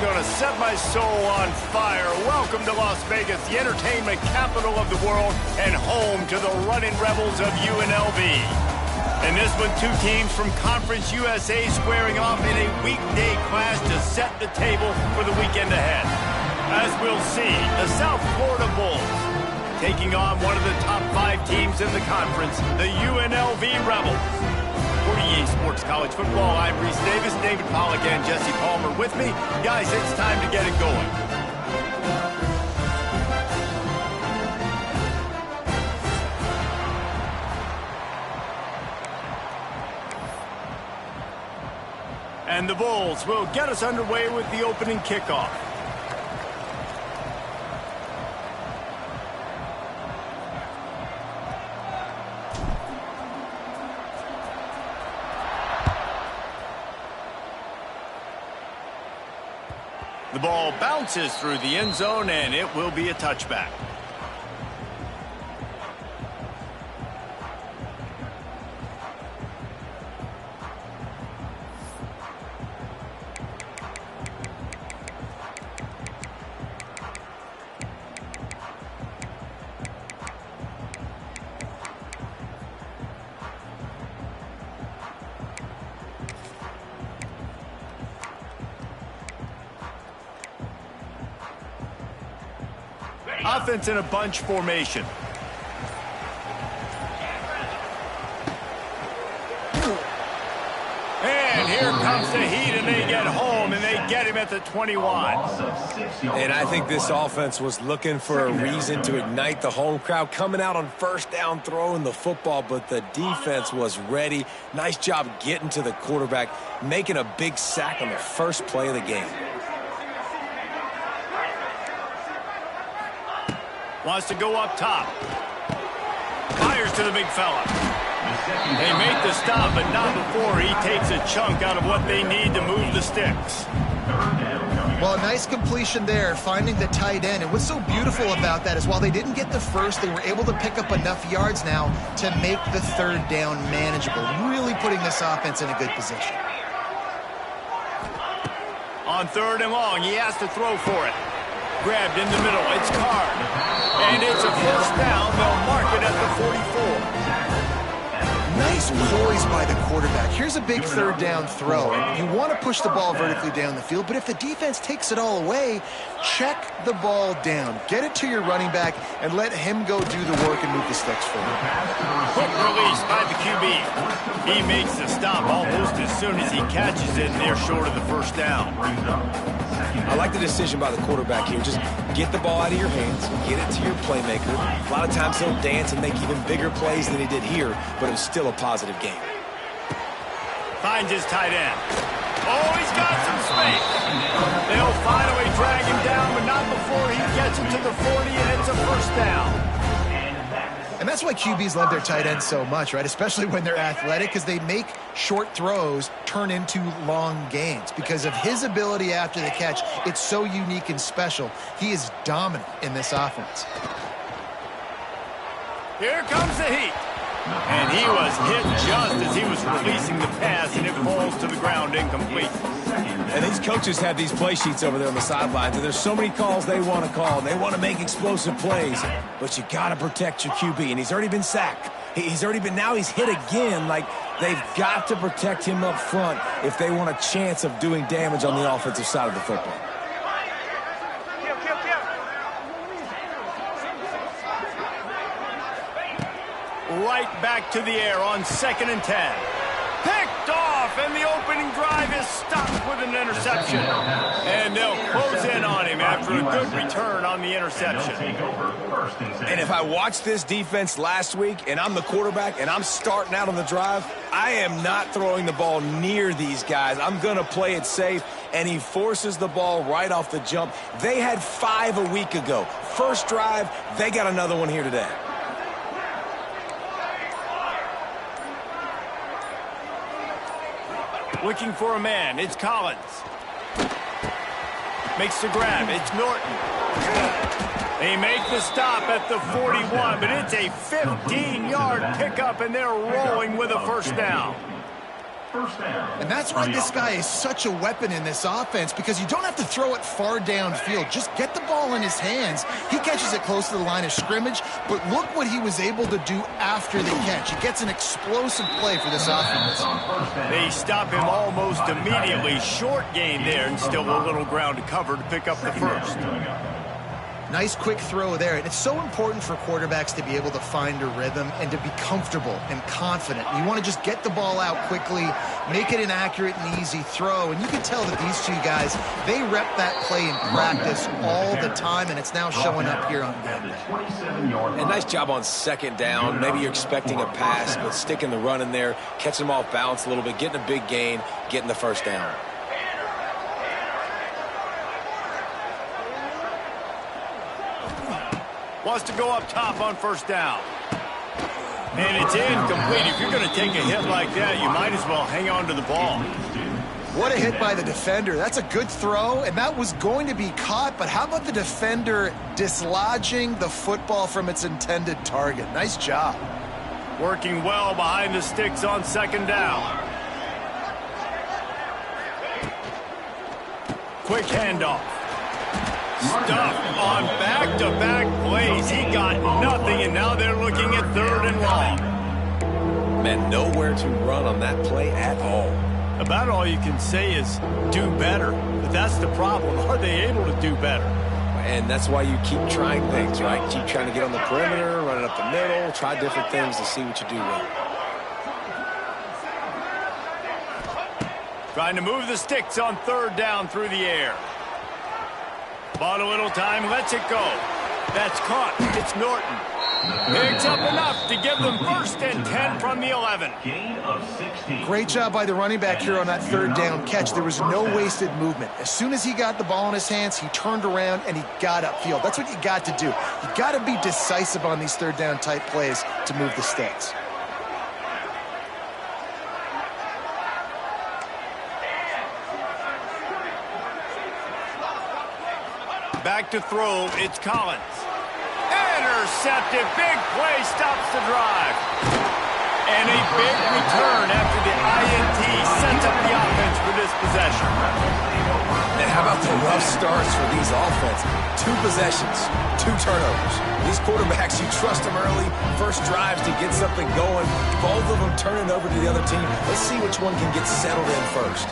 gonna set my soul on fire. Welcome to Las Vegas, the entertainment capital of the world and home to the running rebels of UNLV. In this one, two teams from Conference USA squaring off in a weekday clash to set the table for the weekend ahead. As we'll see, the South Florida Bulls taking on one of the top 5 teams in the conference, the UNLV Rebels. For EA Sports College Football, I'm Reese Davis, David Pollack, and Jesse Palmer with me. Guys, it's time to get it going. And the Bulls will get us underway with the opening kickoff. The ball bounces through the end zone, and it will be a touchback. Offense in a bunch formation. And here comes the heat, and they get home, and they get him at the 21. And I think this offense was looking for a reason to ignite the home crowd, coming out on first down, throwing the football, but the defense was ready. Nice job getting to the quarterback, making a big sack on the first play of the game. Wants to go up top. Fires to the big fella. They make the stop, but not before he takes a chunk out of what they need to move the sticks. Well, nice completion there, finding the tight end. And what's so beautiful about that is while they didn't get the first, they were able to pick up enough yards now to make the third down manageable, really putting this offense in a good position. On 3rd and long, he has to throw for it. Grabbed in the middle, it's Card. And it's a first down. They'll mark it at the 44. Nice poise by the quarterback. Here's a big third down throw. And you want to push the ball vertically down the field, but if the defense takes it all away, check the ball down. Get it to your running back and let him go do the work and move the sticks forward. Quick release by the QB. He makes the stop almost as soon as he catches it, and they're short of the first down. I like the decision by the quarterback here. Just get the ball out of your hands, get it to your playmaker. A lot of times he'll dance and make even bigger plays than he did here, but it was still a positive game. Finds his tight end. Oh, he's got some space. They'll finally drag him down, but not before he gets him to the 40, and it's a first down. And that's why QBs love their tight ends so much, right? Especially when they're athletic, because they make short throws turn into long gains. Because of his ability after the catch, it's so unique and special. He is dominant in this offense. Here comes the heat. And he was hit just as he was releasing the pass, and it falls to the ground incomplete. And these coaches have these play sheets over there on the sidelines, and there's so many calls they want to call, and they want to make explosive plays. But you got to protect your QB, and he's already been sacked. Now he's hit again. Like, they've got to protect him up front if they want a chance of doing damage on the offensive side of the football. Right back to the air on 2nd and 10. Picked off, and the opening drive is stopped with an interception. And they'll close in on him after a good return on the interception. And if I watched this defense last week and I'm the quarterback and I'm starting out on the drive, I am not throwing the ball near these guys. I'm going to play it safe, and he forces the ball right off the jump. They had 5 a week ago. First drive, they got another one here today. Looking for a man. It's Collins. Makes the grab. It's Norton. They make the stop at the 41, but it's a 15-yard pickup, and they're rolling with a first down. And that's why this guy is such a weapon in this offense, because you don't have to throw it far downfield. Just get the ball in his hands. He catches it close to the line of scrimmage, but look what he was able to do after the catch. He gets an explosive play for this offense. They stop him almost immediately. Short gain there, and still a little ground to cover to pick up the first. Nice quick throw there. And it's so important for quarterbacks to be able to find a rhythm and to be comfortable and confident. You want to just get the ball out quickly, make it an accurate and easy throw. And you can tell that these two guys, they rep that play in practice all the time, and it's now showing up here on game day. And nice job on second down. Maybe you're expecting a pass, but sticking the run in there, catching them off balance a little bit, getting a big gain, getting the first down. Wants to go up top on first down. And it's incomplete. If you're going to take a hit like that, you might as well hang on to the ball. What a hit by the defender. That's a good throw, and that was going to be caught, but how about the defender dislodging the football from its intended target? Nice job. Working well behind the sticks on second down. Quick handoff. Stuffed on back-to-back plays. He got nothing, and now they're looking at third and long. Man, nowhere to run on that play at all. About all you can say is do better. But that's the problem. Are they able to do better? And that's why you keep trying things, right? Keep trying to get on the perimeter, run it up the middle, try different things to see what you do well. Trying to move the sticks on third down through the air. Bought a little time, lets it go. That's caught. It's Norton. Picks up enough to give them first and 10 from the 11. Great job by the running back here on that third down catch. There was no wasted movement. As soon as he got the ball in his hands, he turned around and he got upfield. That's what you got to do. You got to be decisive on these third down type plays to move the sticks. Back to throw, it's Collins. Intercepted, big play, stops the drive. And a big return after the INT sets up the offense for this possession. And how about the rough starts for these offenses? 2 possessions, 2 turnovers. These quarterbacks, you trust them early, first drives to get something going. Both of them turning over to the other team. Let's see which one can get settled in first.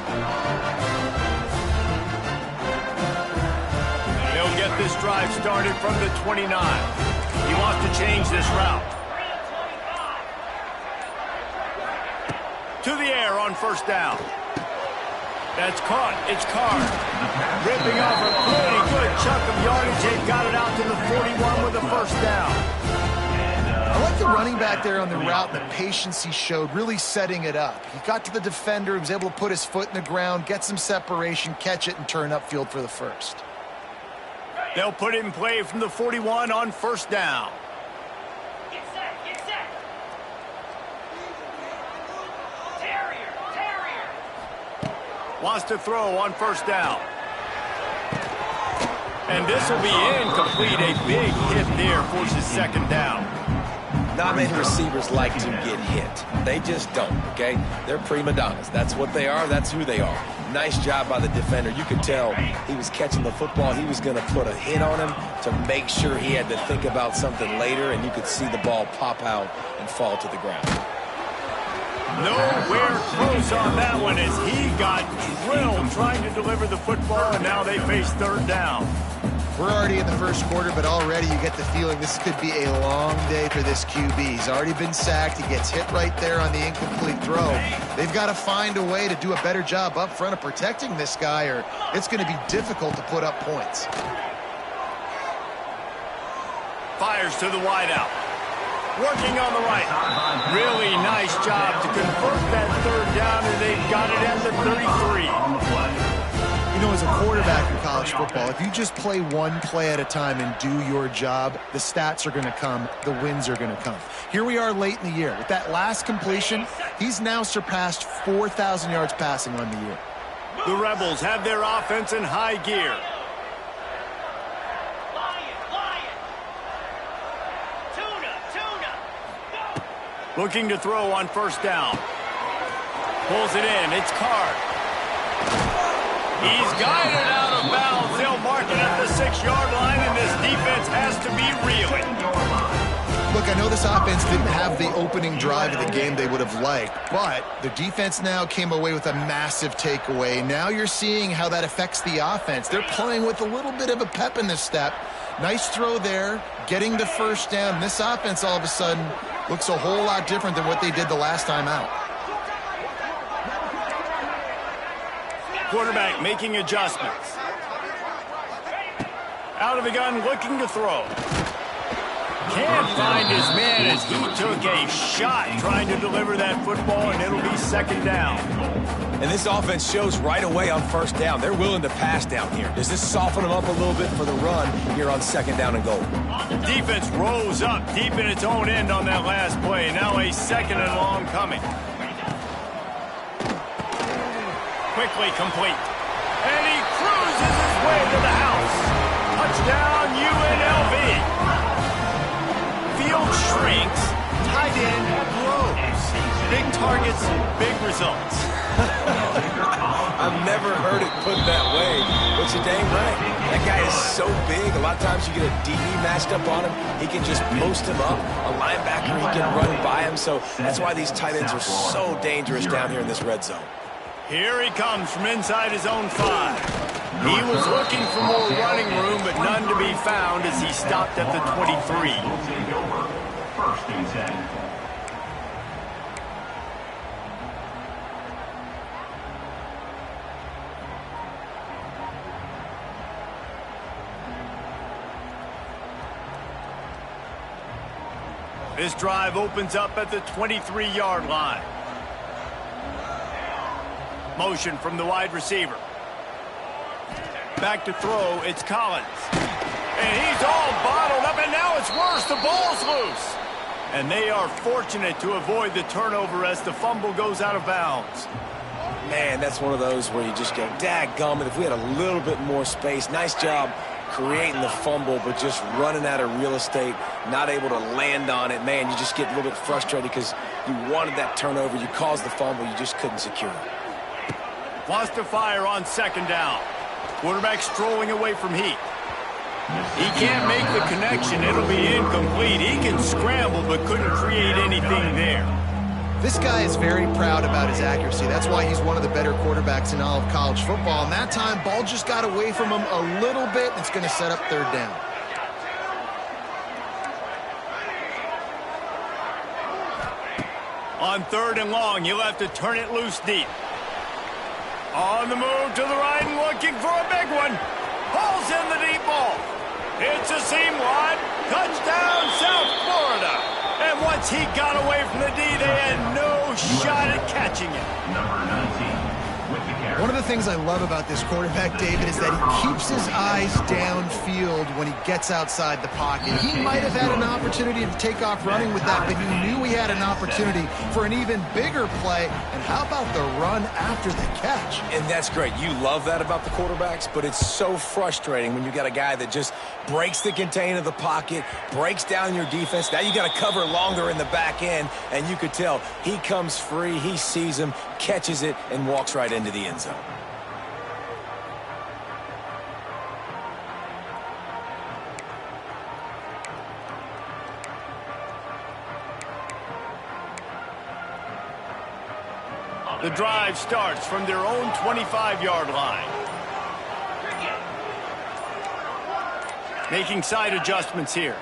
Get this drive started from the 29. He wants to change this route. To the air on first down. That's caught. It's Carr. Ripping off a pretty good chunk of yardage. They got it out to the 41 with a first down. I like the running back there on the route and the patience he showed, really setting it up. He got to the defender, he was able to put his foot in the ground, get some separation, catch it, and turn upfield for the first. They'll put it in play from the 41 on first down. Get set. Terrier. Wants to throw on first down. And this will be incomplete. A big hit there forces second down. Not many receivers like to get hit. They just don't, okay? They're prima donnas. That's what they are. That's who they are. Nice job by the defender. You could tell he was catching the football. He was going to put a hit on him to make sure he had to think about something later, and you could see the ball pop out and fall to the ground. Nowhere close on that one as he got drilled trying to deliver the football, and now they face third down. We're already in the first quarter, but already you get the feeling this could be a long day for this QB. He's already been sacked. He gets hit right there on the incomplete throw. They've got to find a way to do a better job up front of protecting this guy, or it's going to be difficult to put up points. Fires to the wideout. Working on the right. Really nice job to convert that third down, and they've got it at the 33. You know, as a quarterback in college football, if you just play one play at a time and do your job, the stats are going to come, the wins are going to come. Here we are late in the year. With that last completion, he's now surpassed 4,000 yards passing on the year. The Rebels have their offense in high gear. Looking to throw on first down. Pulls it in. It's Card. He's guided out of bounds. They'll mark it at the 6-yard line, and this defense has to be reeling. Look, I know this offense didn't have the opening drive of the game they would have liked, but the defense now came away with a massive takeaway. Now you're seeing how that affects the offense. They're playing with a little bit of a pep in this step. Nice throw there, getting the first down. This offense all of a sudden looks a whole lot different than what they did the last time out. Quarterback making adjustments. Out of the gun, looking to throw. Can't find his man as he took a shot trying to deliver that football, and it'll be second down. And this offense shows right away on first down. They're willing to pass down here. Does this soften them up a little bit for the run here on second down and goal? Defense rose up deep in its own end on that last play. Now a second and long coming. Quickly complete. And he cruises his way to the house. Touchdown, UNLV. Field shrinks, tight end grows. Big targets, big results. I've never heard it put that way, but you're dang right. That guy is so big. A lot of times you get a DB matched up on him. He can just post him up. A linebacker, he can run by him. So that's why these tight ends are so dangerous down here in this red zone. Here he comes from inside his own 5. He was looking for more running room, but none to be found as he stopped at the 23. First and 10. This drive opens up at the 23-yard line. Motion from the wide receiver. Back to throw, it's Collins. And he's all bottled up, and now it's worse. The ball's loose. And they are fortunate to avoid the turnover as the fumble goes out of bounds. Man, that's one of those where you just go, dadgummit, if we had a little bit more space. Nice job creating the fumble, but just running out of real estate, not able to land on it. Man, you just get a little bit frustrated because you wanted that turnover. You caused the fumble. You just couldn't secure it. Wants to fire on second down. Quarterback strolling away from Heat. He can't make the connection. It'll be incomplete. He can scramble but couldn't create anything there. This guy is very proud about his accuracy. That's why he's one of the better quarterbacks in all of college football. And that time, ball just got away from him a little bit. It's going to set up third down. On third and long, you'll have to turn it loose deep. On the move to the right and looking for a big one. Pulls in the deep ball. It's a seam wide. Touchdown, South Florida. And once he got away from the D, they had no shot at catching it. Number 19. One of the things I love about this quarterback, David, is that he keeps his eyes downfield when he gets outside the pocket. He might have had an opportunity to take off running with that, but he knew he had an opportunity for an even bigger play. And how about the run after the catch? And that's great. You love that about the quarterbacks, but it's so frustrating when you got a guy that just breaks the contain of the pocket, breaks down your defense. Now you got to cover longer in the back end, and you could tell he comes free, he sees him, catches it, and walks right into the end zone. The drive starts from their own 25-yard line. Making side adjustments here.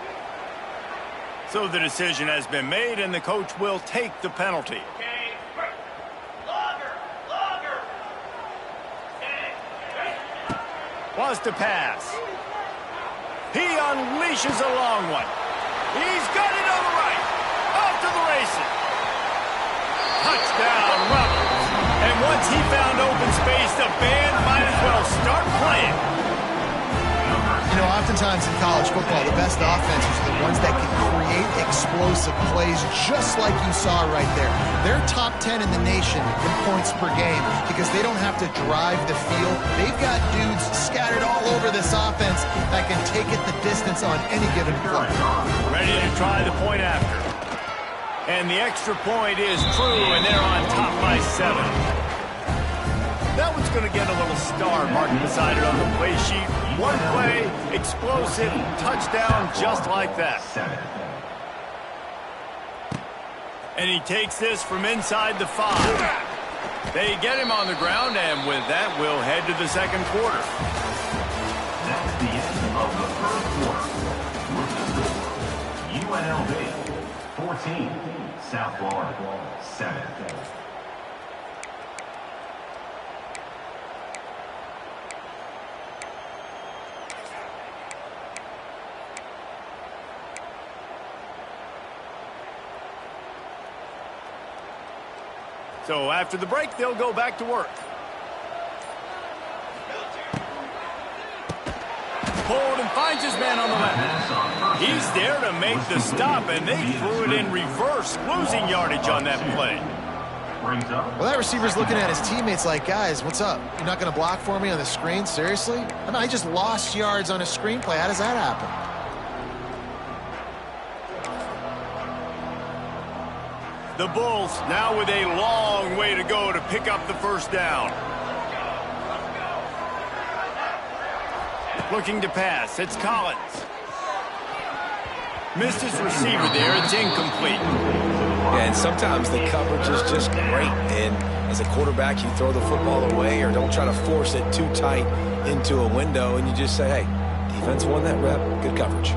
So the decision has been made, and the coach will take the penalty. Wants to pass. He unleashes a long one. He's got it on the right. Off to the races. Touchdown, Rebels. And once he found open space, the band might as well start playing. You know, oftentimes in college football, the best offenses are the ones that can create explosive plays just like you saw right there. They're top 10 in the nation in points per game because they don't have to drive the field. They've got dudes scattered all over this offense that can take it the distance on any given play. Ready to try the point after. And the extra point is true, and they're on top by 7. That one's going to get a little star marked beside it on the play sheet. One play, explosive, touchdown just like that. And he takes this from inside the 5. They get him on the ground, and with that, we'll head to the second quarter. That's the end of the third quarter. With the score, UNLV 14, South Florida 7. So after the break, they'll go back to work. Pulled and finds his man on the left. He's there to make the stop, and they threw it in reverse, losing yardage on that play. Well, that receiver's looking at his teammates like, guys, what's up? You're not going to block for me on the screen? Seriously? I mean, I just lost yards on a screenplay. How does that happen? The Bulls now with a long way to go to pick up the first down. Looking to pass. It's Collins. Missed his receiver there. It's incomplete. Yeah, and sometimes the coverage is just great. And as a quarterback, you throw the football away or don't try to force it too tight into a window, and you just say, hey, defense won that rep. Good coverage.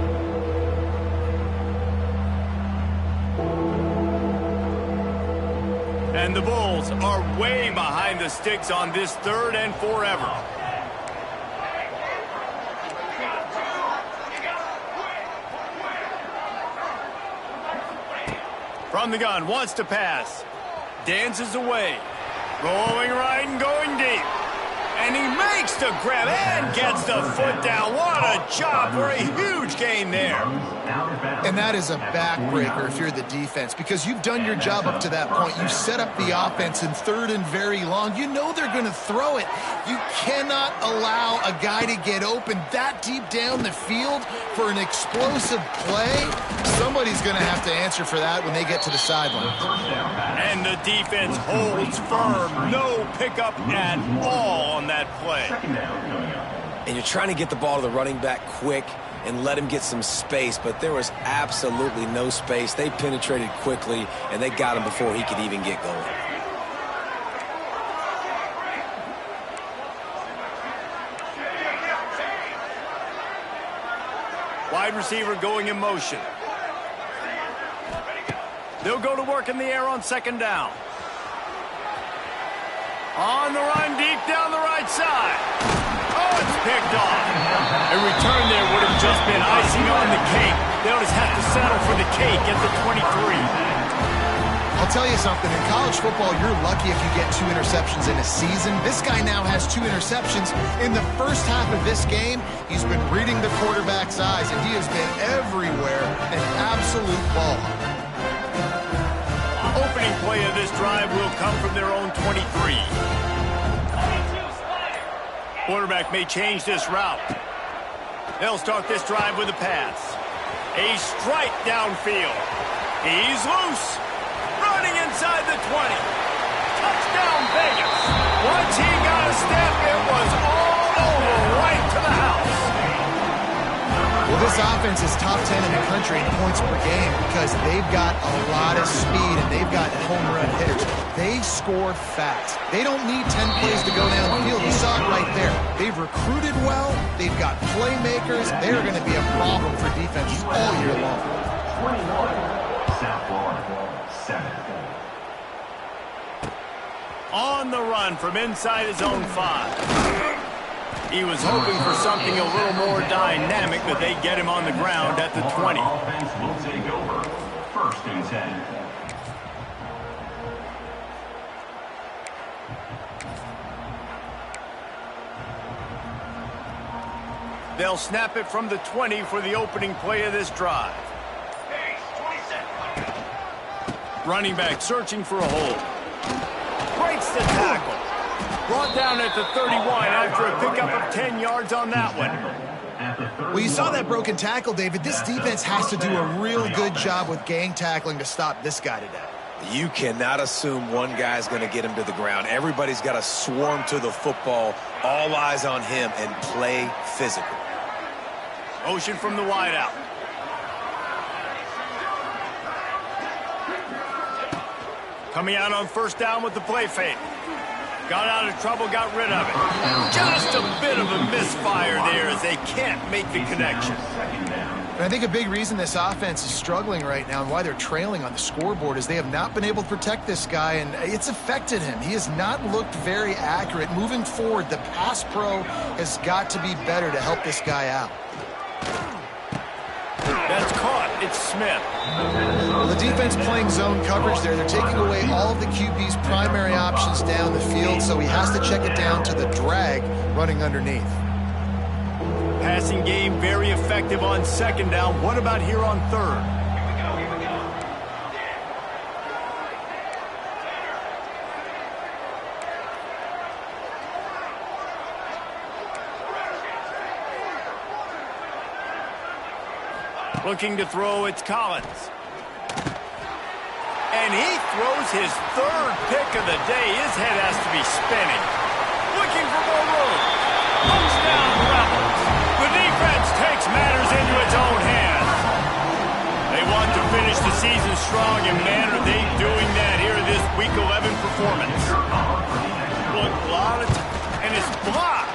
And the Bulls are way behind the sticks on this 3rd and forever. From the gun, wants to pass. Dances away. Rolling right and going deep. And he makes the grab and gets the foot down. What a job for a huge gain there. And that is a backbreaker if you're the defense, because you've done your job up to that point. You set up the offense in 3rd and very long. You know they're going to throw it. You cannot allow a guy to get open that deep down the field for an explosive play. Somebody's going to have to answer for that when they get to the sideline. And the defense holds firm. No pickup at all on that play. And you're trying to get the ball to the running back quick and let him get some space, but there was absolutely no space. They penetrated quickly, and they got him before he could even get going. Wide receiver going in motion. They'll go to work in the air on 2nd down. On the run, deep down the right side. Oh, it's picked off. A return there would have just been icing on the cake. They'll just have to settle for the cake at the 23. I'll tell you something. In college football, you're lucky if you get 2 interceptions in a season. This guy now has 2 interceptions. In the first half of this game, he's been reading the quarterback's eyes, and he has been everywhere, an absolute ball. Opening play of this drive will come from their own 23. Quarterback may change this route. They'll start this drive with a pass. A strike downfield. He's loose. Running inside the 20. Touchdown Vegas. Once he got a step, it was all over right to the house. Well, this offense is top 10 in the country in points per game because they've got a lot of speed and they've got home run hitters. They score fast. They don't need 10 plays to go down the field. You saw it right there. They've recruited well. They've got playmakers. They're going to be a problem for defenses all year long. 21, South Florida 7. On the run from inside his own 5. He was hoping for something a little more dynamic, but they get him on the ground at the 20. Offense will take over. 1st and 10. They'll snap it from the 20 for the opening play of this drive. Running back searching for a hole. Breaks the tackle. Brought down at the 31 after a pickup of 10 yards on that one. Well, you saw that broken tackle, David. This defense has to do a real good job with gang tackling to stop this guy today. You cannot assume one guy's going to get him to the ground. Everybody's got to swarm to the football, all eyes on him, and play physical. Motion from the wideout. Coming out on first down with the play fake. Got out of trouble, got rid of it. Just a bit of a misfire there as they can't make the connection. And I think a big reason this offense is struggling right now and why they're trailing on the scoreboard is they have not been able to protect this guy, and it's affected him. He has not looked very accurate. Moving forward, the pass pro has got to be better to help this guy out. That's caught. It's Smith. Well, the defense playing zone coverage there. They're taking away all of the QB's primary options down the field, so he has to check it down to the drag running underneath. Passing game very effective on second down. What about here on third? Looking to throw, it's Collins. And he throws his third pick of the day. His head has to be spinning. Looking for more room. Touchdown, Rebels. The defense takes matters into its own hands. They want to finish the season strong, and man, are they doing that here in this Week 11 performance. Look, a lot of time, and it's blocked.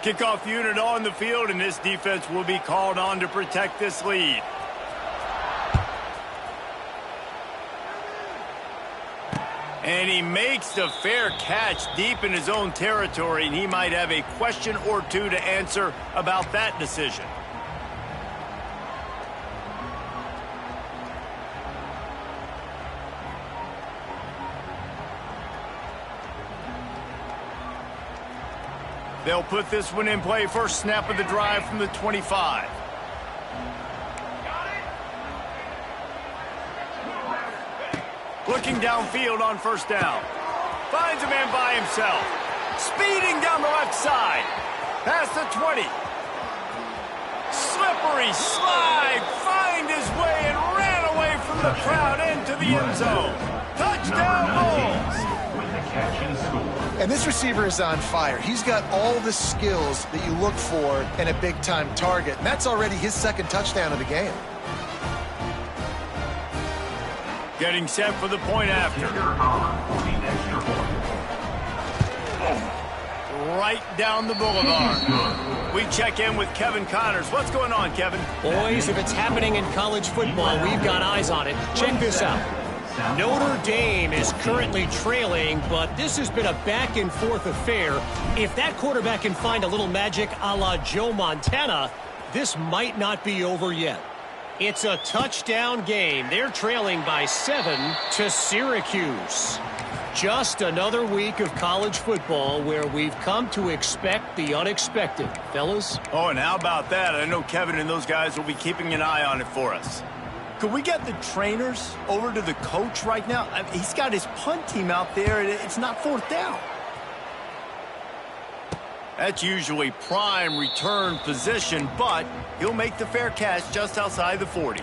Kickoff unit on the field, and this defense will be called on to protect this lead. And he makes the fair catch deep in his own territory, and he might have a question or two to answer about that decision. They'll put this one in play. First snap of the drive from the 25. Looking downfield on first down. Finds a man by himself. Speeding down the left side. Past the 20. Slippery slide. Find his way and ran away from the crowd into the end zone. Touchdown Bulls. And this receiver is on fire. He's got all the skills that you look for in a big-time target. And that's already his second touchdown of the game. Getting set for the point after. Right down the boulevard. We check in with Kevin Connors. What's going on, Kevin? Boys, if it's happening in college football, we've got eyes on it. Check this out. Notre Dame is currently trailing, but this has been a back-and-forth affair. If that quarterback can find a little magic a la Joe Montana, this might not be over yet. It's a touchdown game. They're trailing by 7 to Syracuse. Just another week of college football where we've come to expect the unexpected. Fellas? Oh, and how about that? I know Kevin and those guys will be keeping an eye on it for us. Could we get the trainers over to the coach right now? I mean, he's got his punt team out there, and it's not fourth down. That's usually prime return position, but he'll make the fair catch just outside the 40.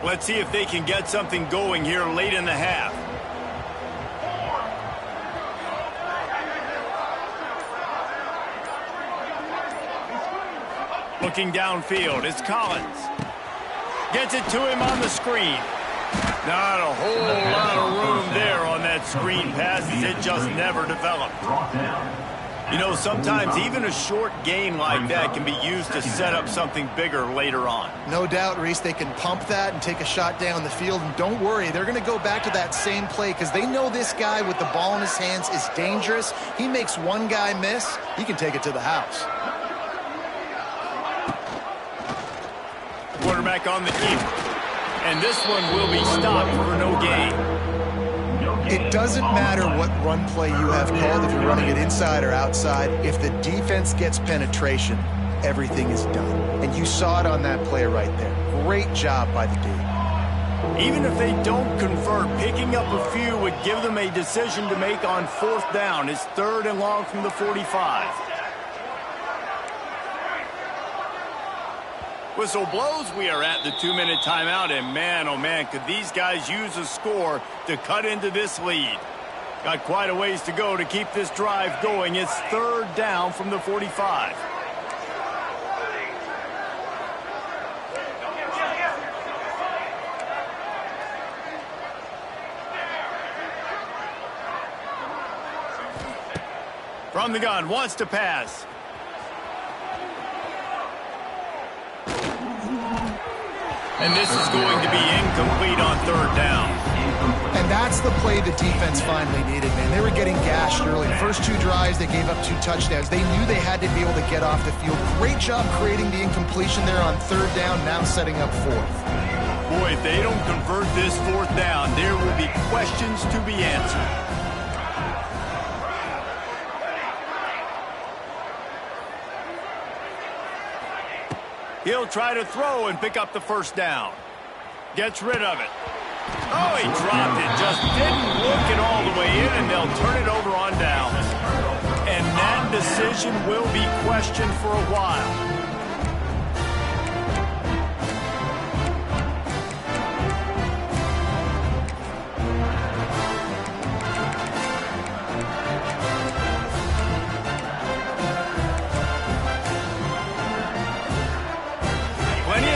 Let's see if they can get something going here late in the half. Looking downfield, it's Collins. Gets it to him on the screen. Not a whole lot of room there on that screen pass as it just never developed. You know, sometimes even a short game like that can be used to set up something bigger later on. No doubt, Reese, they can pump that and take a shot down the field. And don't worry, they're going to go back to that same play because they know this guy with the ball in his hands is dangerous. He makes one guy miss, he can take it to the house. Quarterback on the keeper. And this one will be stopped for no gain. It doesn't matter what run play you have called, if you're running it inside or outside. If the defense gets penetration, everything is done. And you saw it on that play right there. Great job by the D. Even if they don't convert, picking up a few would give them a decision to make on 4th down. It's 3rd and long from the 45. Whistle blows. We are at the 2-minute timeout, and man, oh man, could these guys use a score to cut into this lead. Got quite a ways to go to keep this drive going. It's 3rd down from the 45. From the gun, wants to pass. And this is going to be incomplete on 3rd down. And that's the play the defense finally needed, man. They were getting gashed early. First 2 drives, they gave up 2 touchdowns. They knew they had to be able to get off the field. Great job creating the incompletion there on 3rd down, now setting up 4th. Boy, if they don't convert this 4th down, there will be questions to be answered. He'll try to throw and pick up the 1st down. Gets rid of it. Oh, he dropped it. Just didn't look it all the way in, and they'll turn it over on downs. And that decision will be questioned for a while.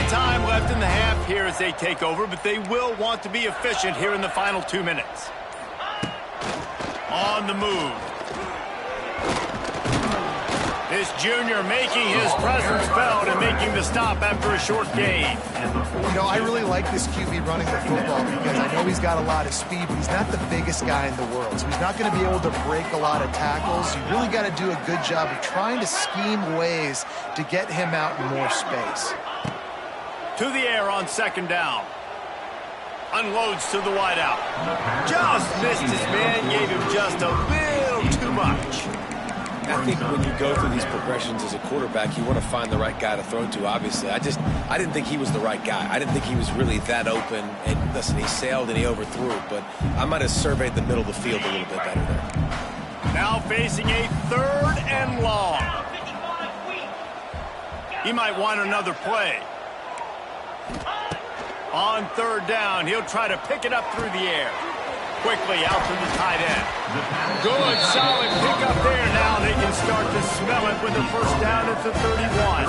Time left in the half here as they take over, but they will want to be efficient here in the final 2 minutes. On the move. This junior making his presence felt and making the stop after a short gain. You know, I really like this QB running the football because I know he's got a lot of speed, but he's not the biggest guy in the world. So he's not going to be able to break a lot of tackles. You really got to do a good job of trying to scheme ways to get him out in more space. To the air on 2nd down. Unloads to the wideout. Just missed his man, gave him just a little too much. I think when you go through these progressions as a quarterback, you want to find the right guy to throw to, obviously. I didn't think he was the right guy. I didn't think he was really that open. And listen, he sailed and he overthrew it, but I might have surveyed the middle of the field a little bit better there. Now facing a 3rd and long. He might want another play. On 3rd down, he'll try to pick it up through the air. Quickly out to the tight end. Good, solid pick up there. Now they can start to smell it with the 1st down at the 31.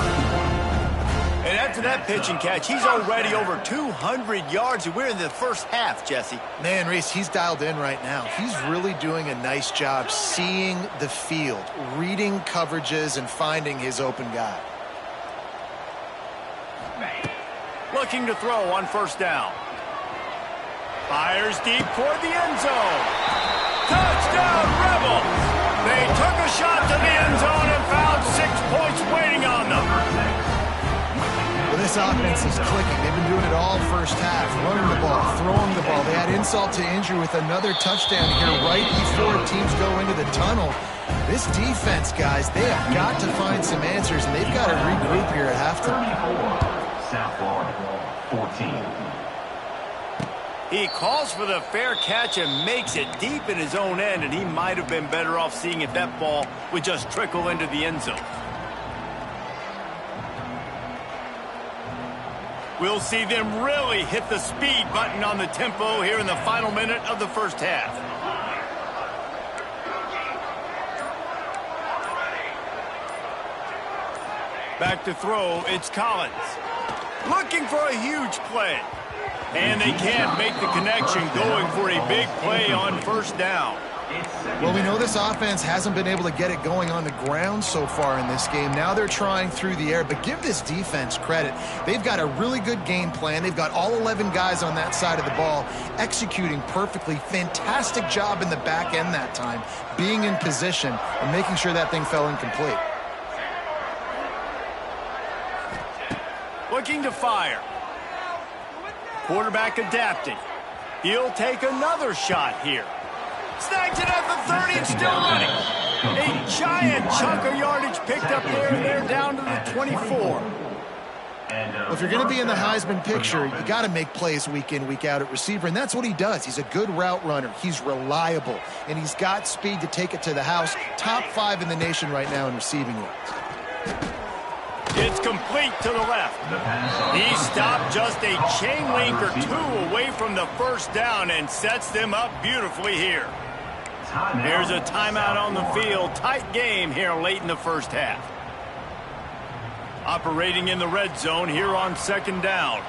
And after that pitch and catch, he's already over 200 yards, and we're in the 1st half, Jesse. Man, Reese, he's dialed in right now. He's really doing a nice job seeing the field, reading coverages, and finding his open guy. Looking to throw on 1st down. Fires deep toward the end zone. Touchdown, Rebels! They took a shot to the end zone and found 6 points waiting on them. Well, this offense is clicking. They've been doing it all 1st half, running the ball, throwing the ball. They had insult to injury with another touchdown here right before teams go into the tunnel. This defense, guys, they have got to find some answers, and they've got to regroup here at halftime. South Florida, 14. He calls for the fair catch and makes it deep in his own end, and he might have been better off seeing if that ball would just trickle into the end zone. We'll see them really hit the speed button on the tempo here in the final minute of the 1st half. Back to throw, it's Collins. Looking for a huge play. And they can't make the connection, going for a big play on 1st down. Well, we know this offense hasn't been able to get it going on the ground so far in this game. Now they're trying through the air, but give this defense credit. They've got a really good game plan. They've got all 11 guys on that side of the ball executing perfectly. Fantastic job in the back end that time, being in position and making sure that thing fell incomplete. Looking to fire. Quarterback adapting. He'll take another shot here. Snags it at the 30 and still running. A giant chunk of yardage picked up there, and they're down to the 24. If you're going to be in the Heisman picture, you got to make plays week in, week out at receiver, and that's what he does. He's a good route runner. He's reliable, and he's got speed to take it to the house. Top 5 in the nation right now in receiving yards. It's complete to the left. He stopped just a chain link or 2 away from the first down and sets them up beautifully here. There's a timeout on the field. Tight game here late in the first half. Operating in the red zone here on second down.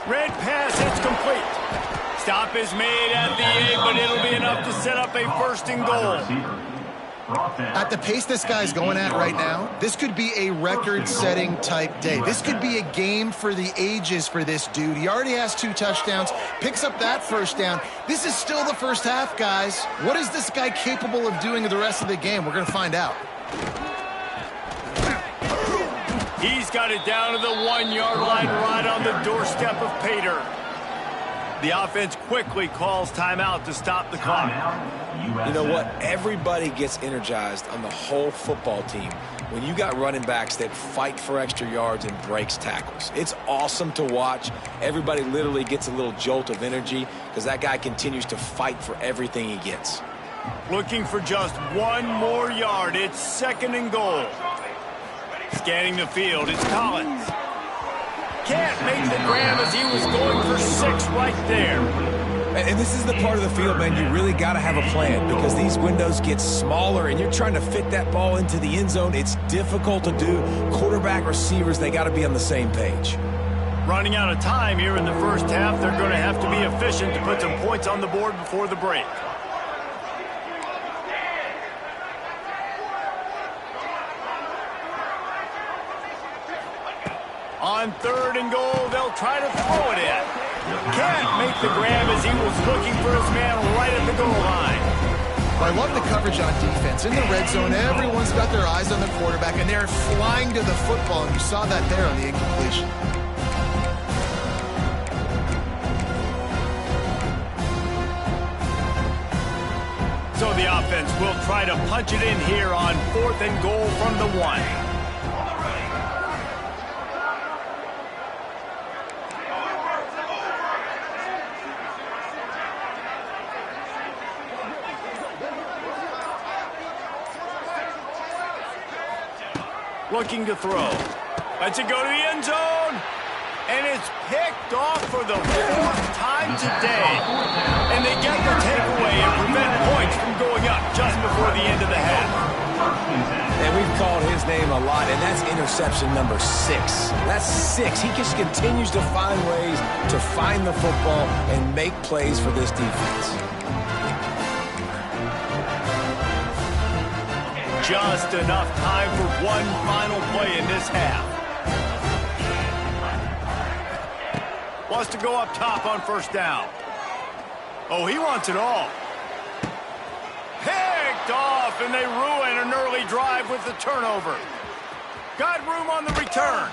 Red pass, it's complete. Stop is made at the 8, but it'll be enough to set up a first and goal. At the pace this guy's going at right now, this could be a record-setting type day. This could be a game for the ages for this dude. He already has 2 touchdowns, picks up that first down. This is still the first half, guys. What is this guy capable of doing the rest of the game? We're going to find out. He's got it down to the 1-yard line right on the doorstep of Pater. The offense quickly calls timeout to stop the clock. You know what? Everybody gets energized on the whole football team when you got running backs that fight for extra yards and breaks tackles. It's awesome to watch. Everybody literally gets a little jolt of energy because that guy continues to fight for everything he gets. Looking for just 1 more yard. It's second and goal. Scanning the field, it's Collins. Can't make the grab as he was going for 6 right there. And this is the part of the field, man, you really got to have a plan because these windows get smaller and you're trying to fit that ball into the end zone. It's difficult to do. Quarterback, receivers, they got to be on the same page. Running out of time here in the first half. They're going to have to be efficient to put some points on the board before the break. On third and goal, they'll try to throw it in. Can't make the grab as he was looking for his man right at the goal line. I love the coverage on defense. In the red zone, everyone's got their eyes on the quarterback, and they're flying to the football, and you saw that there on the incompletion. So the offense will try to punch it in here on 4th and goal from the 1. Looking to throw. Lets it go to the end zone. And it's picked off for the 4th time today. And they get the takeaway and prevent points from going up just before the end of the half. And we've called his name a lot, and that's interception number 6. That's 6. He just continues to find ways to find the football and make plays for this defense. Just enough time for one final play in this half. Wants to go up top on first down. Oh, he wants it all. Picked off, and they ruin an early drive with the turnover. Got room on the return.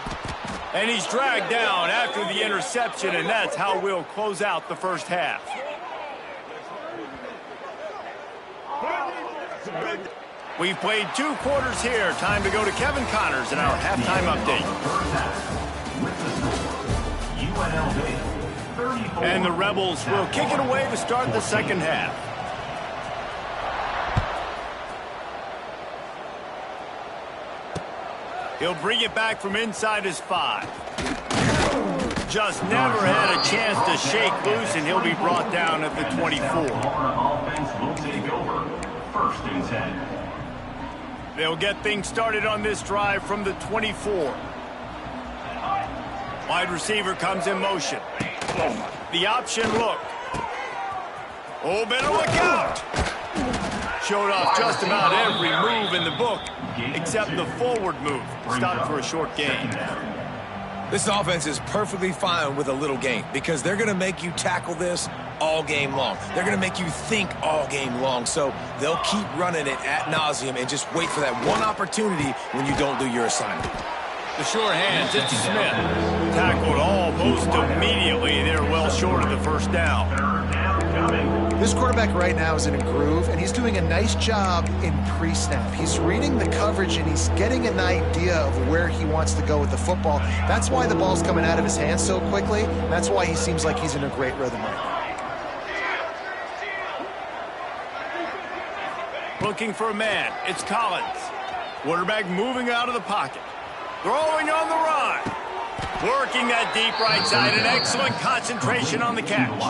And he's dragged down after the interception, and that's how we'll close out the first half. We've played 2 quarters here. Time to go to Kevin Connors in our halftime update. And the Rebels will kick it away to start the second half. He'll bring it back from inside his 5. Just never had a chance to shake loose, and he'll be brought down at the 24. Offense will take over. 1st and 10. They'll get things started on this drive from the 24. Wide receiver comes in motion. The option look. Oh, better look out. Showed off just about every move in the book except the forward move. Stopped for a short gain. This offense is perfectly fine with a little gain because they're going to make you tackle this all game long. They're going to make you think all game long. So they'll keep running it ad nauseum and just wait for that one opportunity when you don't do your assignment. The sure hands, it's Smith. Tackled almost immediately. They're well short of the first down. Third down coming. This quarterback right now is in a groove, and he's doing a nice job in pre-snap. He's reading the coverage, and he's getting an idea of where he wants to go with the football. That's why the ball's coming out of his hands so quickly. That's why he seems like he's in a great rhythm right now. Looking for a man. It's Collins. Quarterback moving out of the pocket. Throwing on the run. Working that deep right side. An excellent concentration on the catch.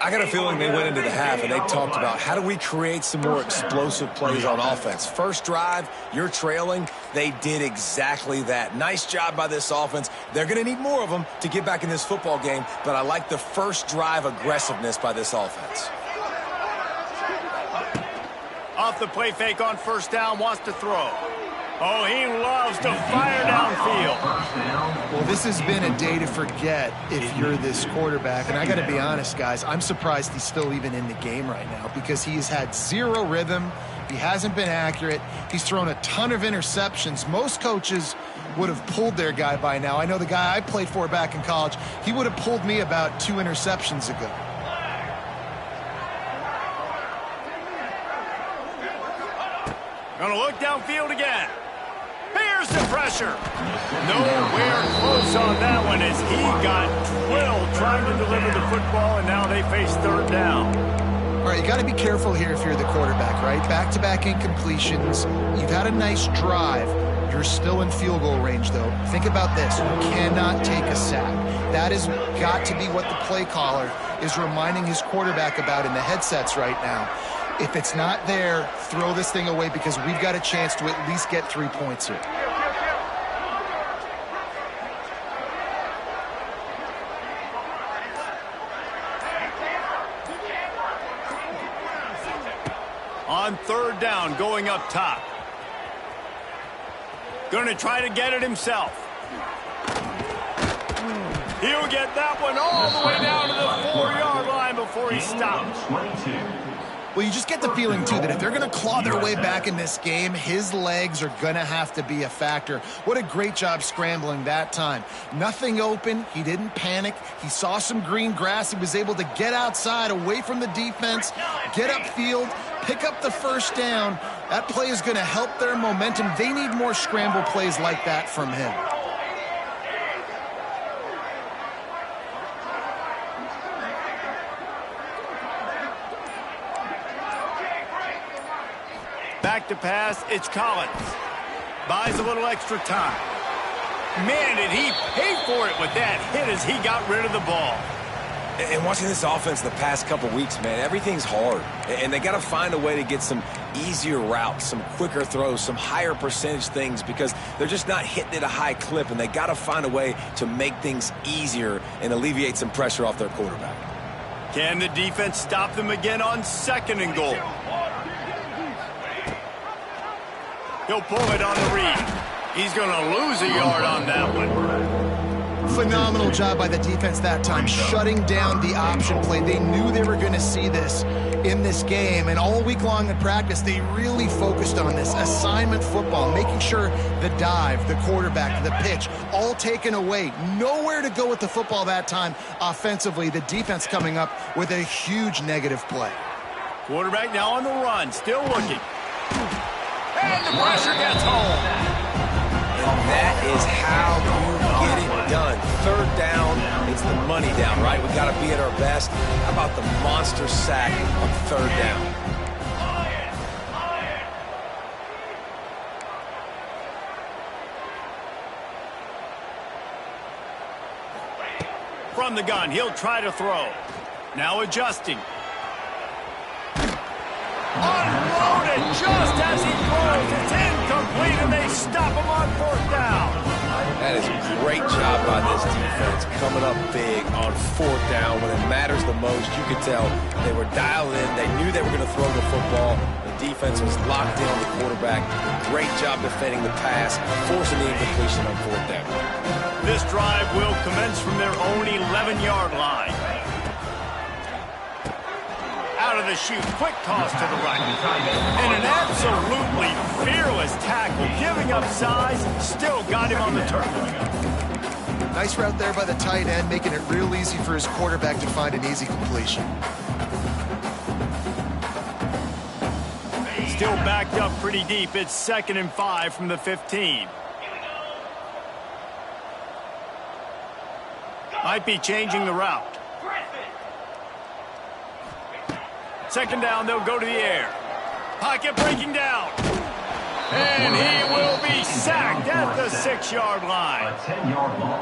I got a feeling they went into the half and they talked about how do we create some more explosive plays on offense. First drive, you're trailing. They did exactly that. Nice job by this offense. They're going to need more of them to get back in this football game, but I like the first drive aggressiveness by this offense. Off the play fake on first down, wants to throw. Oh, he loves to fire downfield. Well, this has been a day to forget if you're this quarterback. And I got to be honest, guys, I'm surprised he's still even in the game right now because he's had zero rhythm. He hasn't been accurate. He's thrown a ton of interceptions. Most coaches would have pulled their guy by now. I know the guy I played for back in college, he would have pulled me about 2 interceptions ago. Gonna look downfield again. Here's the pressure. Nowhere close on that one as he got drilled trying to deliver the football, and now they face third down. All right, you got to be careful here if you're the quarterback, right? Back-to-back incompletions. You've had a nice drive. You're still in field goal range, though. Think about this. You cannot take a sack. That has got to be what the play caller is reminding his quarterback about in the headsets right now. If it's not there, throw this thing away because we've got a chance to at least get 3 points here. On third down, going up top. Going to try to get it himself. He'll get that one all the way down to the 4-yard line before he stops. 22. Well, you just get the feeling, too, that if they're going to claw their way back in this game, his legs are going to have to be a factor. What a great job scrambling that time. Nothing open. He didn't panic. He saw some green grass. He was able to get outside, away from the defense, get upfield, pick up the first down. That play is going to help their momentum. They need more scramble plays like that from him. Back to pass, it's Collins. Buys a little extra time. Man, did he pay for it with that hit as he got rid of the ball. And watching this offense the past couple weeks, man, everything's hard. And they got to find a way to get some easier routes, some quicker throws, some higher percentage things because they're just not hitting at a high clip, and they got to find a way to make things easier and alleviate some pressure off their quarterback. Can the defense stop them again on 2nd and goal? He'll pull it on the read. He's going to lose a yard on that one. Phenomenal job by the defense that time, shutting down the option play. They knew they were going to see this in this game, and all week long in practice, they really focused on this assignment football, making sure the dive, the quarterback, the pitch, all taken away. Nowhere to go with the football that time offensively. The defense coming up with a huge negative play. Quarterback now on the run, still looking. And the pressure gets home. And that is how you get it done. Third down, it's the money down, right? We got to be at our best. How about the monster sack on third down? From the gun, he'll try to throw. Now adjusting. Unloaded just as he throws. It's incomplete, and they stop him on 4th down. That is a great job by this defense, coming up big on 4th down when it matters the most. You could tell they were dialed in. They knew they were going to throw the football. The defense was locked in on the quarterback. Great job defending the pass, forcing the incompletion on 4th down. This drive will commence from their own 11-yard line. out of the chute. Quick toss to the right. And an absolutely fearless tackle. Giving up size, still got him on the turf. Nice route there by the tight end, making it real easy for his quarterback to find an easy completion. Still backed up pretty deep. It's 2nd and 5 from the 15. Might be changing the route. 2nd down, they'll go to the air. Pocket breaking down. And he will be sacked at the 6-yard line.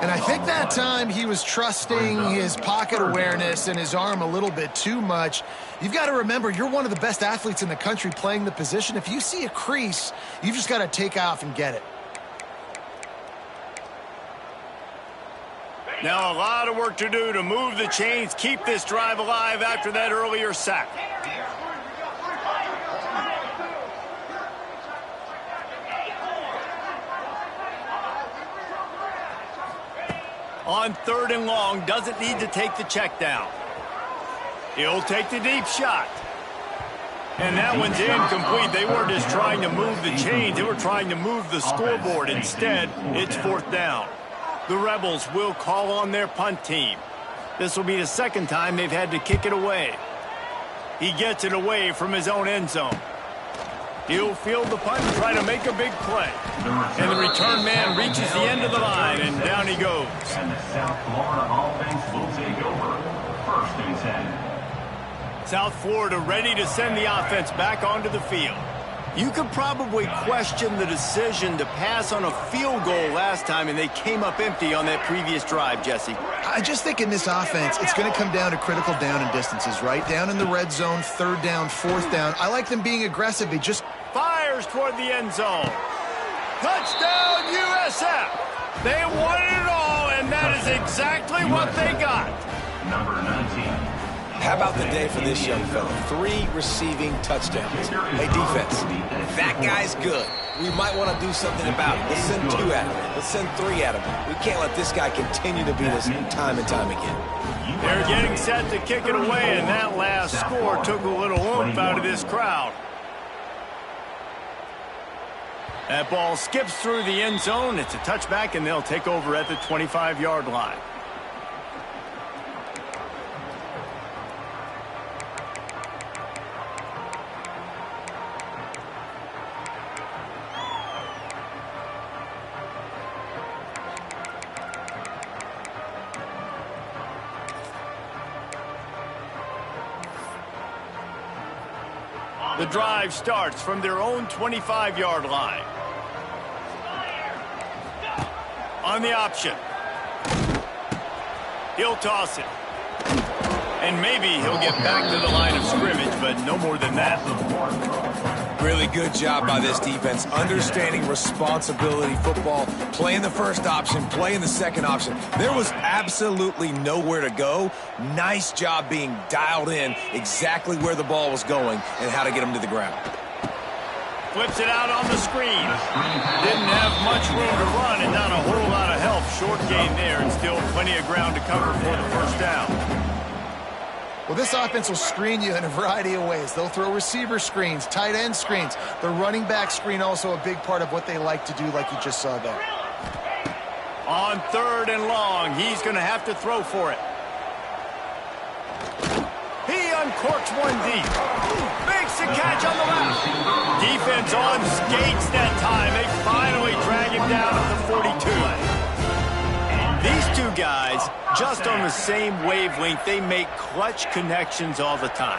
And I think that time he was trusting his pocket awareness and his arm a little bit too much. You've got to remember, you're one of the best athletes in the country playing the position. If you see a crease, you've just got to take off and get it. Now a lot of work to do to move the chains, keep this drive alive after that earlier sack. On 3rd and long, doesn't need to take the check down. He'll take the deep shot. And that one's incomplete. They weren't just trying to move the chains, they were trying to move the scoreboard. Instead, it's 4th down. The Rebels will call on their punt team. This will be the 2nd time they've had to kick it away. He gets it away from his own end zone. He'll field the punt and try to make a big play. And the return man reaches the end of the line, and down he goes. And the South Florida offense will take over. 1st and 10. South Florida ready to send the offense back onto the field. You could probably question the decision to pass on a field goal last time, and they came up empty on that previous drive, Jesse. I just think in this offense, it's going to come down to critical down and distances, right? Down in the red zone, 3rd down, 4th down. I like them being aggressive. They just fires toward the end zone. Touchdown, USF. They wanted it all, and that is exactly what they got. Number 19. How about the day for this young fella? 3 receiving touchdowns. Hey, defense, that guy's good. We might want to do something about it. Let's send 2 at him. Let's send 3 at him. We can't let this guy continue to beat us time and time again. They're getting set to kick it away, and that last score took a little oomph out of this crowd. That ball skips through the end zone. It's a touchback, and they'll take over at the 25-yard line. The drive starts from their own 25-yard line. On the option. He'll toss it. And maybe he'll get back to the line of scrimmage, but no more than that. Really good job by this defense, understanding responsibility football, playing the first option, playing the second option. There was absolutely nowhere to go. Nice job being dialed in exactly where the ball was going and how to get him to the ground. Flips it out on the screen. Didn't have much room to run and not a whole lot of help. Short gain there and still plenty of ground to cover for the 1st down. Well, this offense will screen you in a variety of ways. They'll throw receiver screens, tight end screens. The running back screen also a big part of what they like to do, like you just saw there. On 3rd and long, he's going to have to throw for it. He uncorks one deep. Makes the catch on the route. Defense on skates that time. They finally drag him down at the 42. These 2 guys, just on the same wavelength, they make clutch connections all the time.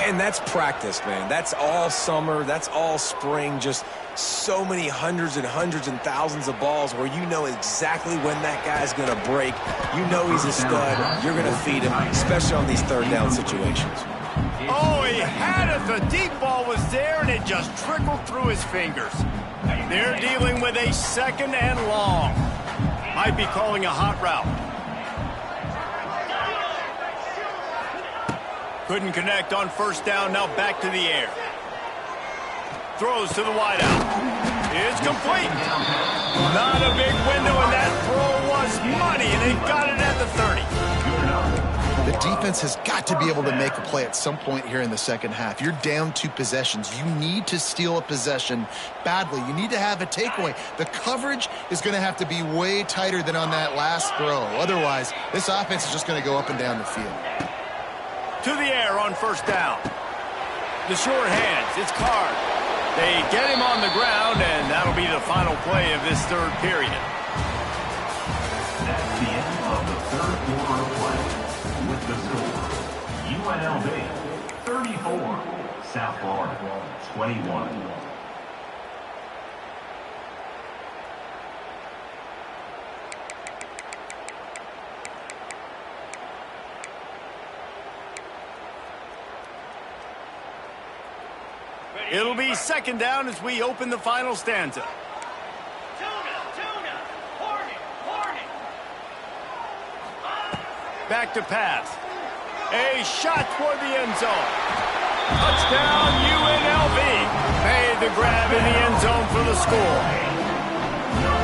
And that's practice, man. That's all summer. That's all spring. Just so many hundreds and thousands of balls where you know exactly when that guy's going to break. You know he's a stud. You're going to feed him, especially on these 3rd down situations. Oh, he had it. The deep ball was there, and it just trickled through his fingers. They're dealing with a 2nd and long. Might be calling a hot route. Couldn't connect on 1st down. Now back to the air. Throws to the wideout. It's complete. Not a big window, and that throw was money, and they got it at the 30. The defense has got to be able to make a play at some point here in the second half. You're down 2 possessions. You need to steal a possession badly. You need to have a takeaway. The coverage is going to have to be way tighter than on that last throw. Otherwise, this offense is just going to go up and down the field. To the air on first down. The short hands. It's Card. They get him on the ground, and that'll be the final play of this third period. That's the end of the third quarter of play. With the score, UNLV 34, South Florida 21. It'll be second down as we open the final stanza. Tuna, Hornet. Back to pass. A shot toward the end zone. Touchdown, UNLV. Made the grab in the end zone for the score.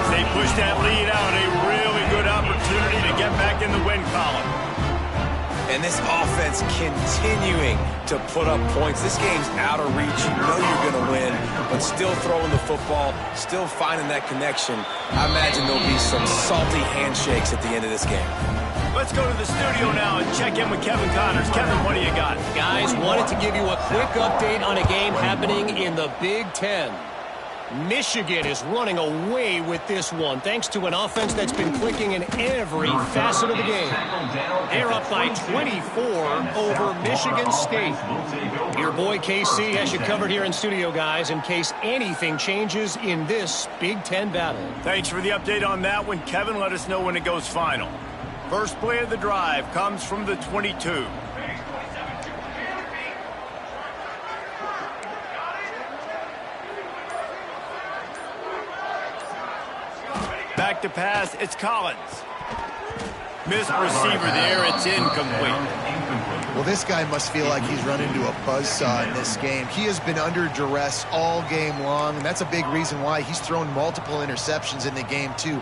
As they push that lead out, a really good opportunity to get back in the win column. And this offense continuing to put up points. This game's out of reach. You know you're going to win, but still throwing the football, still finding that connection. I imagine there'll be some salty handshakes at the end of this game. Let's go to the studio now and check in with Kevin Connors. Kevin, what do you got? Guys, wanted to give you a quick update on a game happening in the Big Ten. Michigan is running away with this one, thanks to an offense that's been clicking in every facet of the game. They're up by 24 over Michigan State. Your boy KC has you covered here in studio, guys, in case anything changes in this Big Ten battle. Thanks for the update on that one, Kevin. Let us know when it goes final. First play of the drive comes from the 22. Back to pass, it's Collins. Missed receiver there, it's incomplete. Well, this guy must feel like he's run into a buzzsaw in this game. He has been under duress all game long, and that's a big reason why he's thrown multiple interceptions in the game, too.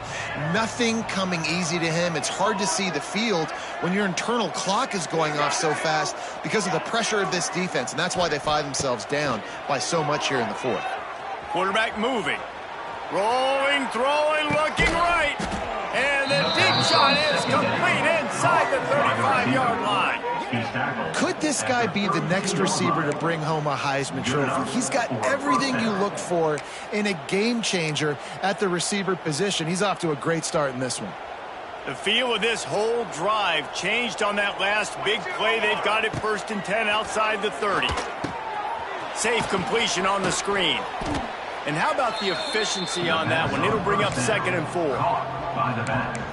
Nothing coming easy to him. It's hard to see the field when your internal clock is going off so fast because of the pressure of this defense, and that's why they find themselves down by so much here in the fourth. Quarterback moving. Rolling, throwing, looking right. And the deep shot is complete inside the 35-yard line. Could this guy be the next receiver to bring home a Heisman Trophy? He's got everything you look for in a game changer at the receiver position. He's off to a great start in this one. The feel of this whole drive changed on that last big play. They've got it 1st and 10 outside the 30. Safe completion on the screen. And how about the efficiency on that one? It'll bring up 2nd and 4.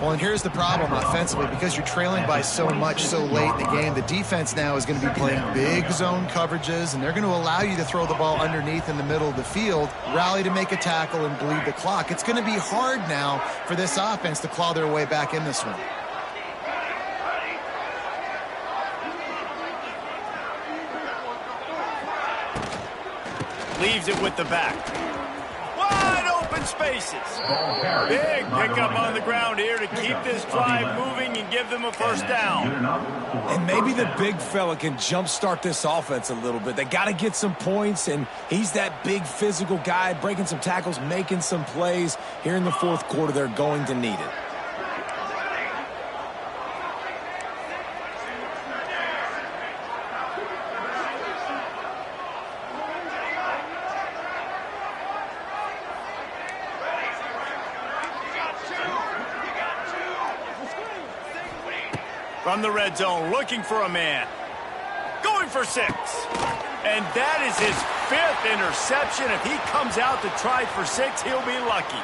Well, and here's the problem offensively. Because you're trailing by so much so late in the game, the defense now is going to be playing big zone coverages, and they're going to allow you to throw the ball underneath in the middle of the field, rally to make a tackle, and bleed the clock. It's going to be hard now for this offense to claw their way back in this one. Leaves it with the back. Wide open spaces. Big pickup on the ground here to keep this drive moving and give them a 1st down. And maybe the big fella can jumpstart this offense a little bit. They got to get some points, and he's that big physical guy, breaking some tackles, making some plays. Here in the fourth quarter, they're going to need it. From the red zone, looking for a man. Going for 6. And that is his 5th interception. If he comes out to try for 6, he'll be lucky.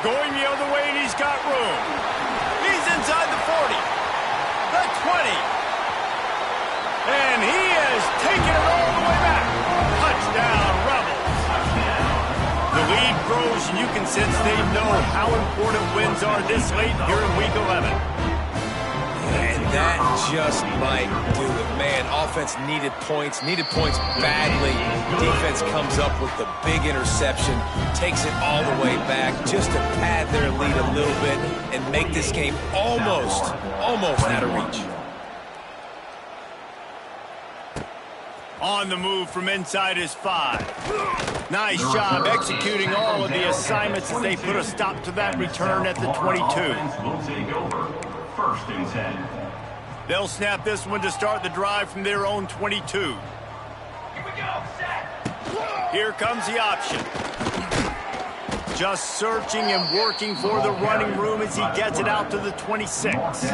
Going the other way, and he's got room. He's inside the 40. The 20. And he has taken it all the way back. Touchdown, Rebels. The lead grows, and you can sense they know how important wins are this late here in Week 11. And that just might do it. Man, offense needed points badly. Defense comes up with the big interception, takes it all the way back just to pad their lead a little bit and make this game almost out of reach. On the move from inside his 5. Nice job executing all of the assignments as they put a stop to that return at the 22. Will take over. 1st and 10. They'll snap this one to start the drive from their own 22. Here we go, set. Here comes the option. Just searching and working for the running room as he gets it out to the 26.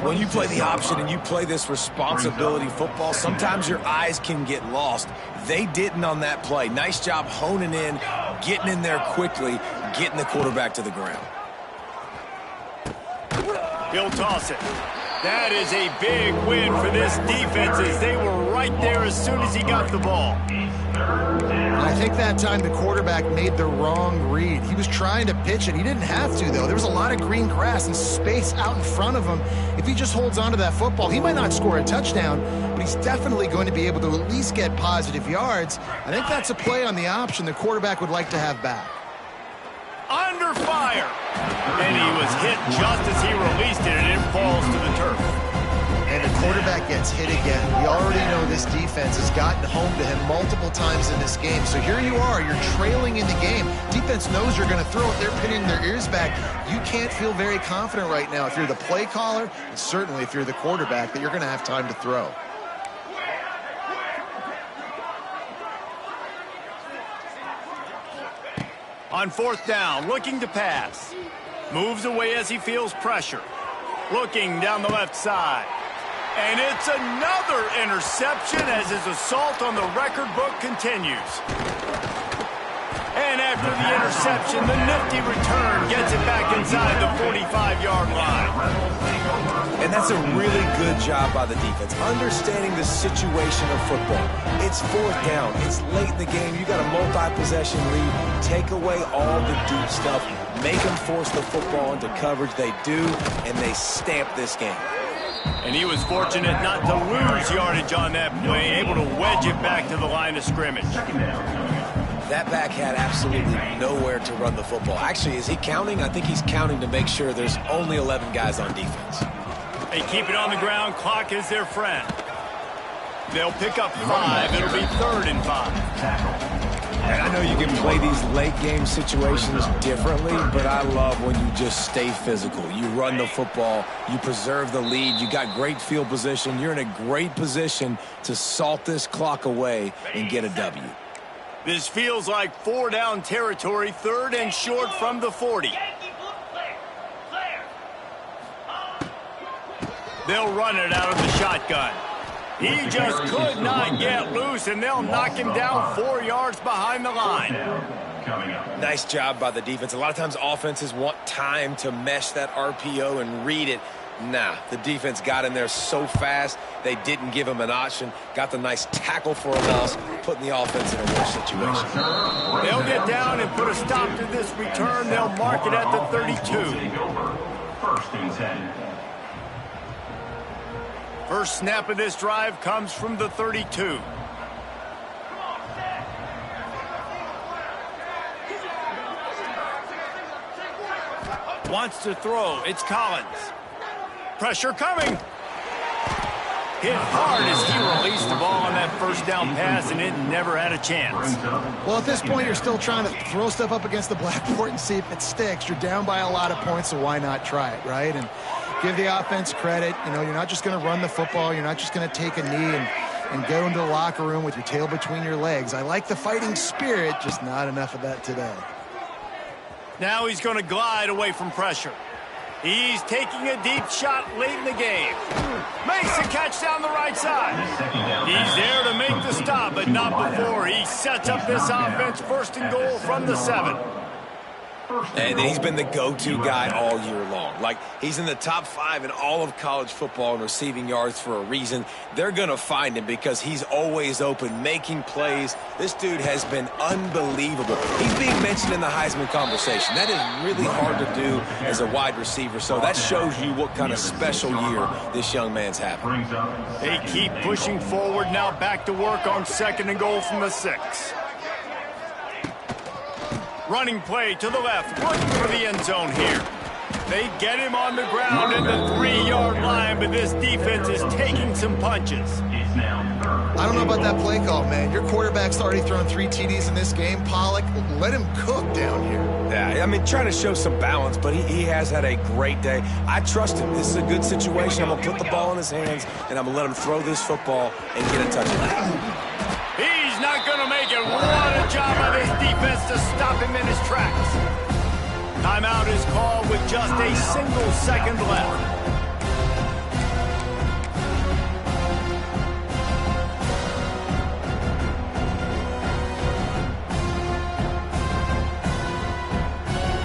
When you play the option and you play this responsibility football, sometimes your eyes can get lost. They didn't on that play. Nice job honing in, getting in there quickly, getting the quarterback to the ground. He'll toss it. That is a big win for this defense as they were right there as soon as he got the ball. I think that time the quarterback made the wrong read. He was trying to pitch it. He didn't have to, though. There was a lot of green grass and space out in front of him. If he just holds on to that football, he might not score a touchdown, but he's definitely going to be able to at least get positive yards. I think that's a play on the option the quarterback would like to have back. Under fire. And he was hit just as he released it, and it falls to the turf. And the quarterback gets hit again. We already know this defense has gotten home to him multiple times in this game. So here you are, you're trailing in the game. Defense knows you're going to throw it. They're pinning their ears back. You can't feel very confident right now if you're the play caller, and certainly if you're the quarterback, that you're going to have time to throw. On 4th down, looking to pass. Moves away as he feels pressure. Looking down the left side. And it's another interception as his assault on the record book continues. And after the interception, the nifty return gets it back inside the 45-yard line. And that's a really good job by the defense, understanding the situation of football. It's 4th down. It's late in the game. You got a multi-possession lead. Take away all the deep stuff. Make them force the football into coverage. They do, and they stamp this game. And he was fortunate not to lose yardage on that play, able to wedge it back to the line of scrimmage. That back had absolutely nowhere to run the football. Actually, is he counting? I think he's counting to make sure there's only 11 guys on defense. They keep it on the ground. Clock is their friend. They'll pick up 5. It'll be 3rd and 5. And I know you can play these late game situations differently, but I love when you just stay physical. You run the football, you preserve the lead, you got great field position. You're in a great position to salt this clock away and get a W. This feels like 4-down territory, 3rd and short from the 40. They'll run it out of the shotgun. He just could not get loose, and they'll knock him down 4 yards behind the line. Nice job by the defense. A lot of times offenses want time to mesh that RPO and read it. Nah, the defense got in there so fast, they didn't give him an option. Got the nice tackle for a loss, putting the offense in a worse situation. They'll get down and put a stop to this return. They'll mark it at the 32. 1st and 10. First snap of this drive comes from the 32. Wants to throw. It's Collins. Pressure coming. Hit hard as he released the ball on that 1st down pass, and it never had a chance. Well, at this point, you're still trying to throw stuff up against the blackboard and see if it sticks. You're down by a lot of points, so why not try it, right? And give the offense credit. You know, you're not just going to run the football. You're not just going to take a knee and go into the locker room with your tail between your legs. I like the fighting spirit, just not enough of that today. Now he's going to glide away from pressure. He's taking a deep shot late in the game. Makes the catch down the right side. He's there to make the stop, but not before he sets up this offense 1st and goal from the 7. And he's been the go-to guy all year long. Like, he's in the top 5 in all of college football in receiving yards for a reason. They're going to find him because he's always open, making plays. This dude has been unbelievable. He's being mentioned in the Heisman conversation. That is really hard to do as a wide receiver, so that shows you what kind of special year this young man's having. They keep pushing forward, now back to work on 2nd and goal from the 6. Running play to the left, looking for the end zone here. They get him on the ground at the 3-yard line, but this defense is taking some punches. It's now third. I don't know about that play call, man. Your quarterback's already thrown 3 TDs in this game. Pollock, let him cook down here. Yeah, I mean, trying to show some balance, but he has had a great day. I trust him. This is a good situation. I'm going to put the ball in his hands, and I'm going to let him throw this football and get a touchdown. He's not going to make it. What a job by this defense to stop him in his tracks. Timeout is called with just a single second left.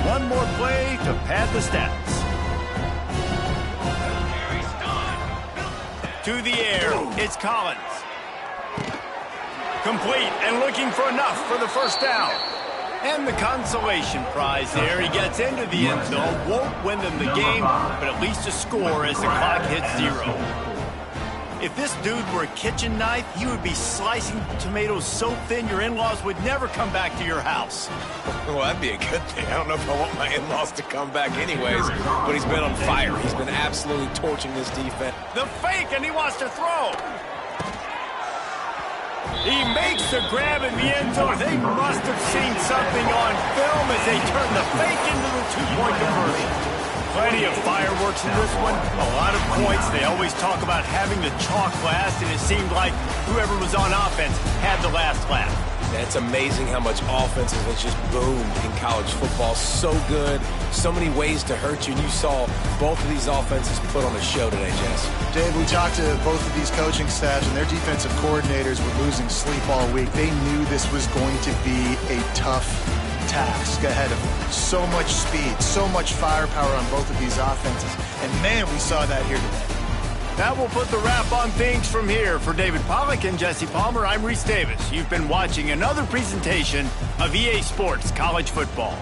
One more play to pad the stats. To the air, it's Collins. Complete and looking for enough for the first down. And the consolation prize there. He gets into the end zone, won't win them the game, but at least a score as the clock hits 0. If this dude were a kitchen knife, he would be slicing tomatoes so thin your in-laws would never come back to your house. Well, that'd be a good thing. I don't know if I want my in-laws to come back anyways, but he's been on fire. He's been absolutely torching this defense. The fake, and he wants to throw. He makes the grab in the end zone. They must have seen something on film as they turn the fake into the 2-point conversion. Plenty of fireworks in this one. A lot of points. They always talk about having the chalk last, and it seemed like whoever was on offense had the last laugh. It's amazing how much offenses have just boomed in college football. So good, so many ways to hurt you. And you saw both of these offenses put on a show today, Jess. Dave, we talked to both of these coaching staffs, and their defensive coordinators were losing sleep all week. They knew this was going to be a tough task ahead of them. So much speed, so much firepower on both of these offenses. And, man, we saw that here today. That will put the wrap on things from here. For David Pollock and Jesse Palmer, I'm Reese Davis. You've been watching another presentation of EA Sports College Football.